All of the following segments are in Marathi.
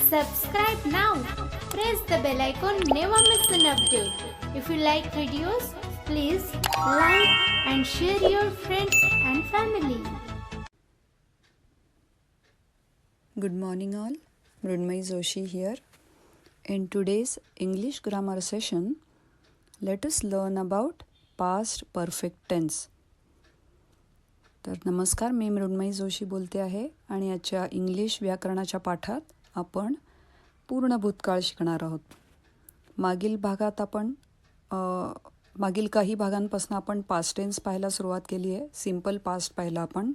Subscribe now. Press the bell icon. Never miss an update. If you like videos, please like and share your friends and family. Good morning all. Mrunmayee Joshi here. In today's English grammar session, let us learn about past perfect tense. तर नमस्कार, मी मृण्मयी जोशी बोलते आहे आणि आजच्या इंग्लिश व्याकरणाच्या पाठात आपण पूर्ण भूतकाळ शिकणार आहोत. मागील काही भागांपासून आपण पास्ट टेन्स पाहायला सुरुवात केली आहे. सिम्पल पास्ट पाहिला आपण,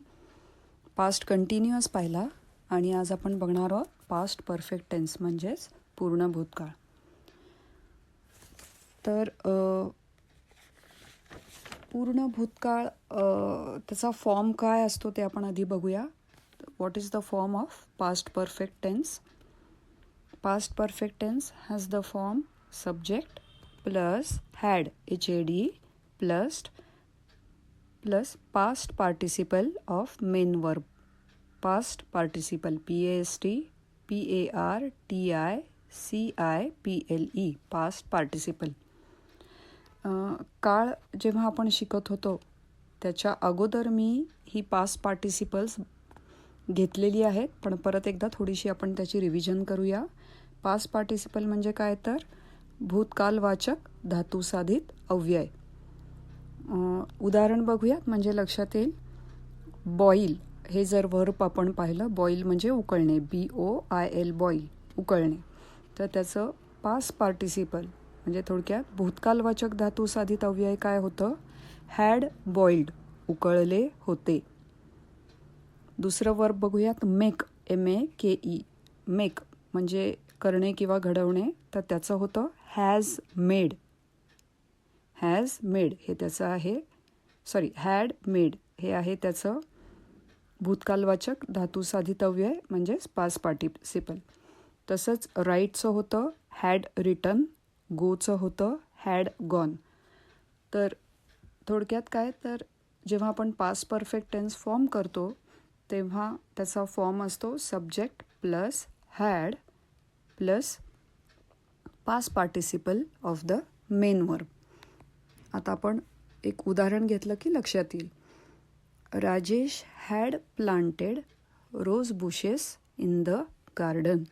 पास्ट कंटिन्युअस पाहिला आणि आज आपण बघणार आहोत पास्ट परफेक्ट टेन्स म्हणजेच पूर्ण भूतकाळ. तर पूर्ण भूतकाळ त्याचा फॉर्म काय असतो ते आपण आधी बघूया. What is the form of past perfect tense? Past perfect tense has the form subject plus had HAD plus past participle of main verb. Past participle PAST PARTICIPLE past participle. काळ जेव्हा आपण शिकत होतो त्याच्या अगोदर मी ही पास्ट पार्टिसिपल्स घेतलेली आहेत, पण परत एकदा थोडीशी आपण त्याची रिव्हिजन करूया. पास्ट पार्टिसिपल म्हणजे काय तर भूतकालवाचक धातुसाधित अव्यय. उदाहरण बघूयात म्हणजे लक्षात येईल. बॉईल हे जर वर्ब आपण पाहिलं, बॉईल म्हणजे उकळणे, BOIL बॉईल उकळणे, तर त्याचं पास्ट पार्टिसिपल म्हणजे थोडक्यात भूतकालवाचक धातुसाधित अव्यय काय होतं? हॅड बॉइल्ड उकळले होते. दुसरं वर्ब बघूयात, मेक MAKE मेक म्हणजे करणे किंवा घडवणे, तर त्याचं होतं हॅज मेड. हॅज मेड हे त्याचं आहे, हॅड मेड हे आहे त्याचं भूतकालवाचक धातुसाधित अव्यय म्हणजेच पास्ट पार्टिसिपल. तसंच राईटचं होतं हॅड रिटन, गोचं होतं हॅड गॉन. तर थोडक्यात काय तर जेव्हा आपण पास्ट परफेक्ट टेन्स फॉर्म करतो तेव्हा त्याचा फॉर्म असतो subject plus had plus past participle of the main verb. आता आपण एक उदाहरण घेतलं की लक्षात येईल. Rajesh had planted rose bushes in the garden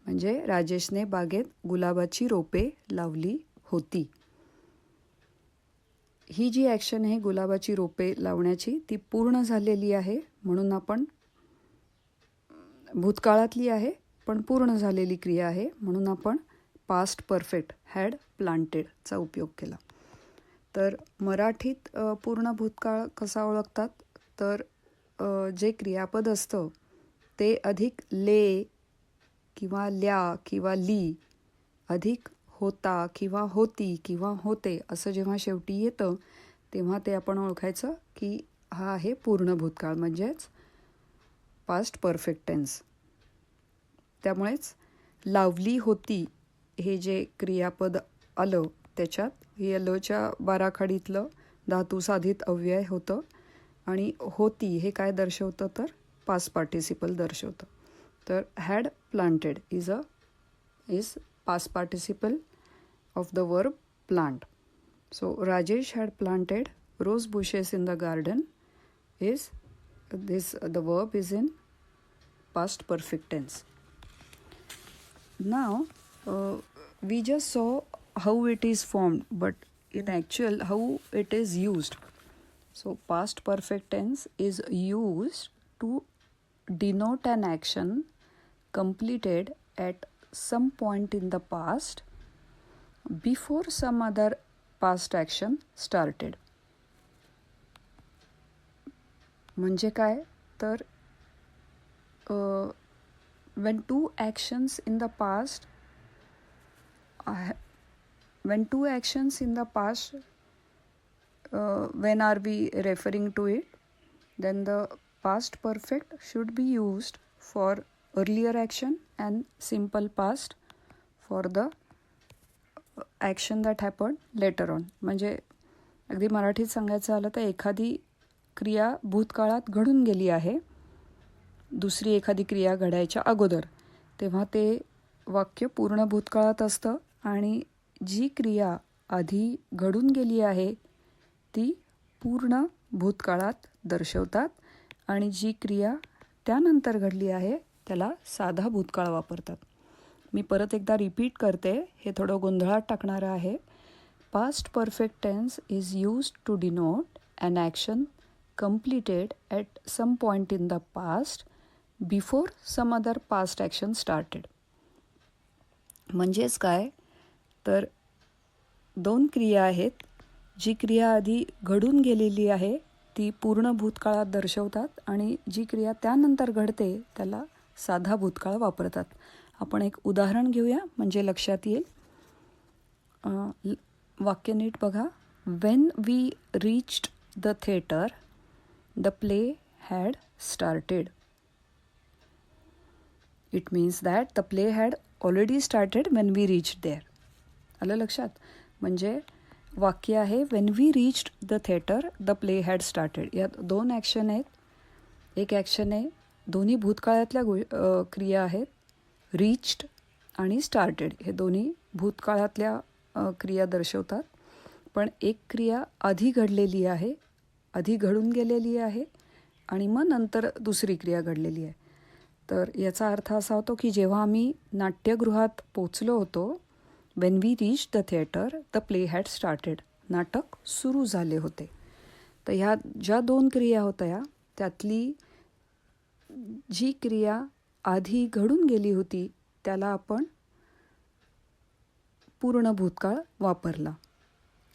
म्हणजे राजेशने बागेत गुलाबाची रोपे लावली होती. ही जी ॲक्शन आहे गुलाबाची रोपे लावण्याची ती पूर्ण झालेली आहे, म्हणून आपण भूतकाळातली आहे पण पूर्ण झालेली क्रिया आहे, म्हणून आपण पास्ट परफेक्ट हॅड प्लांटेडचा उपयोग केला. तर मराठीत पूर्ण भूतकाळ कसा ओळखतात तर जे क्रियापद असतं ते अधिक ले किंवा ल्या किंवा ली अधिक होता किंवा होती किंवा होते असं जेव्हा शेवटी येतं तेव्हा ते आपण ओळखायचं की हा आहे पूर्ण भूतकाळ म्हणजेच पास्ट परफेक्ट टेन्स. त्यामुळेच लावली होती हे जे क्रियापद आलं त्याच्यात हे लच्या बाराखडीतलं धातुसाधित अव्यय होतं आणि होती हे काय दर्शवतं तर पास्ट पार्टिसिपल दर्शवतं. तर had planted is past participle of the verb plant. So Rajesh had planted rose bushes in the garden the verb is in past perfect tense. Now we just saw how it is formed, but in actual how it is used. So past perfect tense is used to denote an action completed at some point in the past before some other past action started. म्हणजे काय तर when two actions in the past when are we referring to it, then the past perfect should be used for earlier action and simple past for the action that happened later on. म्हणजे अगदी मराठीत सांगायचं झालं तर एखादी क्रिया भूतकाळात घडून गेली आहे दुसरी एखादी क्रिया घडायच्या अगोदर, तेव्हा ते वाक्य पूर्ण भूतकाळात असतं आणि जी क्रिया आधी घडून गेली आहे ती पूर्ण भूतकाळात दर्शवतात आणि जी क्रिया त्यानंतर घडली आहे त्याला साधा भूतकाळ वापरतात. मी परत एकदा रिपीट करते, हे थोडं गोंधळात टाकणारं आहे. Past perfect tense is used to denote an action completed at some point in the past before some other past action started. म्हणजेच काय तर दोन क्रिया आहेत. जी क्रिया आधी घडून गेलेली आहे ती पूर्ण भूतकाळात दर्शवतात आणि जी क्रिया त्यानंतर घडते त्याला साधा भूतकाळ वापरतात. आपण एक उदाहरण घेऊया म्हणजे लक्षात येईल. वाक्य नीट बघा. When we reached the theater, the play had started. It means that the play had already started when we reached there. आलं लक्षात? म्हणजे वाक्य आहे when we reached the theater, the play had started. यात दोन ॲक्शन आहेत. एक ॲक्शन आहे, दोन्ही भूतकाळातल्या क्रिया आहेत. reached आणि started हे दोन्ही भूतकाळातल्या क्रिया दर्शवतात. पण एक क्रिया आधी घडलेली आहे, आधी घडून गेलेली आहे आणि मग नंतर दुसरी क्रिया घडलेली आहे. तर याचा अर्थ असा होतो की जेव्हा आम्ही नाट्यगृहात पोचलो होतो, when we reach the theatre the play had started, नाटक सुरू झाले होते. तर ह्या ज्या दोन क्रिया होत्या त्यातली जी क्रिया आधी घडून गेली होती त्याला आपण पूर्ण भूतकाळ वापरला.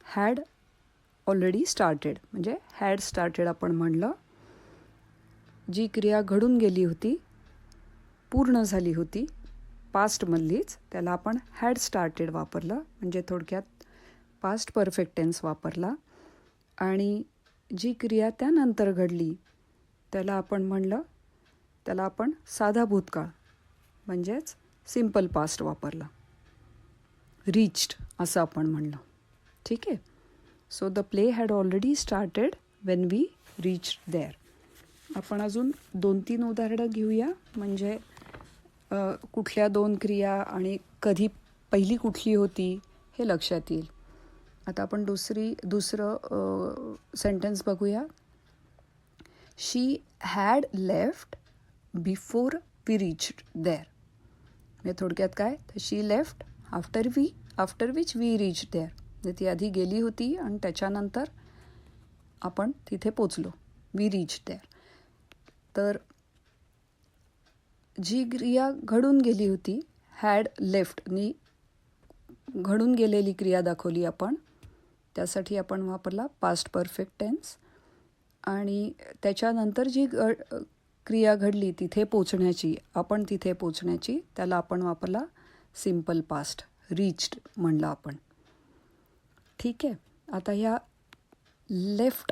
हॅड ऑलरेडी स्टार्टेड म्हणजे हॅड स्टार्टेड आपण म्हणलं. जी क्रिया घडून गेली होती, पूर्ण झाली होती पास्टमधलीच, त्याला आपण हॅड स्टार्टेड वापरलं म्हणजे थोडक्यात पास्ट परफेक्ट टेन्स वापरला. आणि जी क्रिया त्यानंतर घडली त्याला आपण म्हणलं, त्याला आपण साधा भूतकाळ म्हणजेच सिम्पल पास्ट वापरला. रीच्ड असं आपण म्हणलं. ठीक आहे. So the play had already started when we reached there. आपण अजून 2-3 उदाहरणं घेऊया म्हणजे कुठल्या दोन क्रिया आणि कधी पहिली कुठली होती हे लक्षात येईल. आता आपण दुसरं सेंटेन्स बघूया. She had left before we reached there. म्हणजे थोडक्यात काय तर she left after which we reached there. म्हणजे ती आधी गेली होती आणि त्याच्यानंतर आपण तिथे पोचलो, वी रीच्ड देअर. तर जी क्रिया घडून गेली होती हॅड लेफ्टनी घडून गेलेली क्रिया दाखवली आपण, त्यासाठी आपण वापरला पास्ट परफेक्ट टेन्स. आणि त्याच्यानंतर जी क्रिया घडली तिथे पोचण्याची, आपण तिथे पोचण्याची, त्याला आपण वापरला सिम्पल पास्ट, रीच्ड म्हणलं आपण. ठीक आहे. आता ह्या लेफ्ट,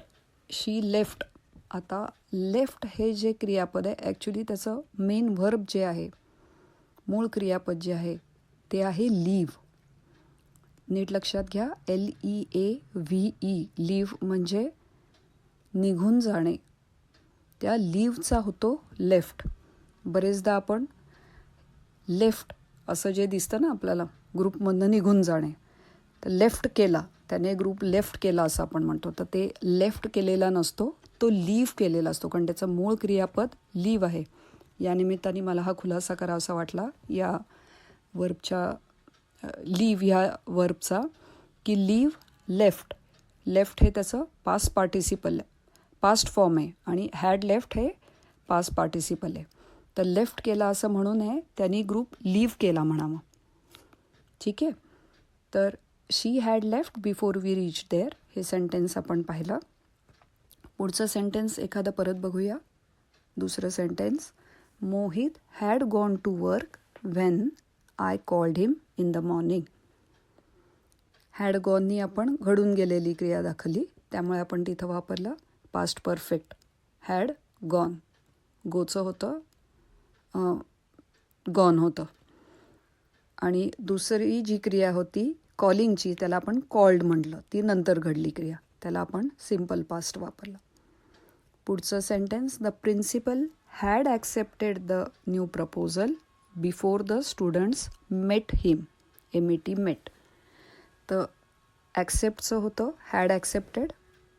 शी लेफ्ट, आता लेफ्ट हे जे क्रियापद आहे ॲक्च्युली त्याचं मेन व्हर्ब जे आहे, मूळ क्रियापद जे आहे ते आहे लीव्ह. नीट लक्षात घ्या. LEAVE, लीव्ह म्हणजे निघून जाणे. त्या लीव्हचा होतो लेफ्ट. बरेचदा आपण लेफ्ट असं जे दिसतं ना आपल्याला ग्रुपमधनं निघून जाणे, तर लेफ्ट केला, त्याने ग्रुप लेफ्ट केला असं आपण म्हणतो. तर ते लेफ्ट केलेला नसतो, तो लीव्ह केलेला असतो कारण त्याचं मूळ क्रियापद लीव्ह आहे. या निमित्ताने मला हा खुलासा करावासा वाटला या वर्बच्या, लीव्ह ह्या वर्बचा, की लीव्ह लेफ्ट, लेफ्ट हे त्याचं पास्ट पार्टिसिपल पास्ट फॉर्म आहे आणि हॅड लेफ्ट हे पास्ट पार्टिसिपल आहे. तर लेफ्ट केला असं म्हणू नये, त्यांनी ग्रुप लीव्ह केला म्हणावं. ठीक आहे. तर she had left before we reach there हे सेंटेन्स आपण पाहिलं. पुढचं सेंटेन्स एखादं परत बघूया. दुसरं sentence. Mohit had gone to work when I called him in the morning. Had गॉननी आपण घडून गेलेली क्रिया दाखवली, त्यामुळे आपण तिथं वापरलं पास्ट परफेक्ट, हॅड गॉन. गोचं होतं गॉन होतं. आणि दुसरी जी क्रिया होती कॉलिंगची, त्याला आपण कॉल्ड म्हटलं, ती नंतर घडली क्रिया, त्याला आपण सिम्पल पास्ट वापरलं. पुढचं sentence. The principal had accepted the new proposal before the students met him, MET met. तर ॲक्सेप्टचं होतं had accepted,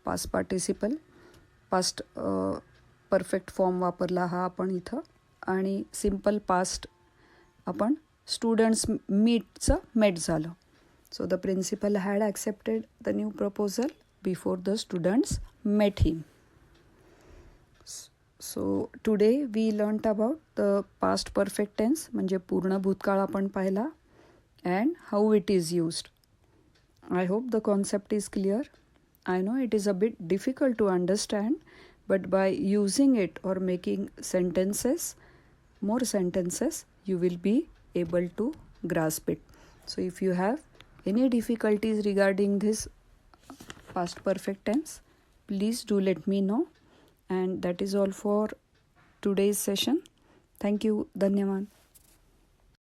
past participle, past perfect form वापरला हा आपण इथं. आणि सिम्पल पास्ट आपण स्टुडंट्स मीटचं मेट झालं. So the principal had accepted the new proposal before the students met him. So today we learned about the past perfect tense म्हणजे पूर्ण भूतकाळ आपण पाहिला and how it is used. I hope the concept is clear. I know it is a bit difficult to understand, but by using it or making more sentences, you will be able to grasp it. So if you have any difficulties regarding this past perfect tense, please do let me know. And that is all for today's session. Thank you. Dhanyavad.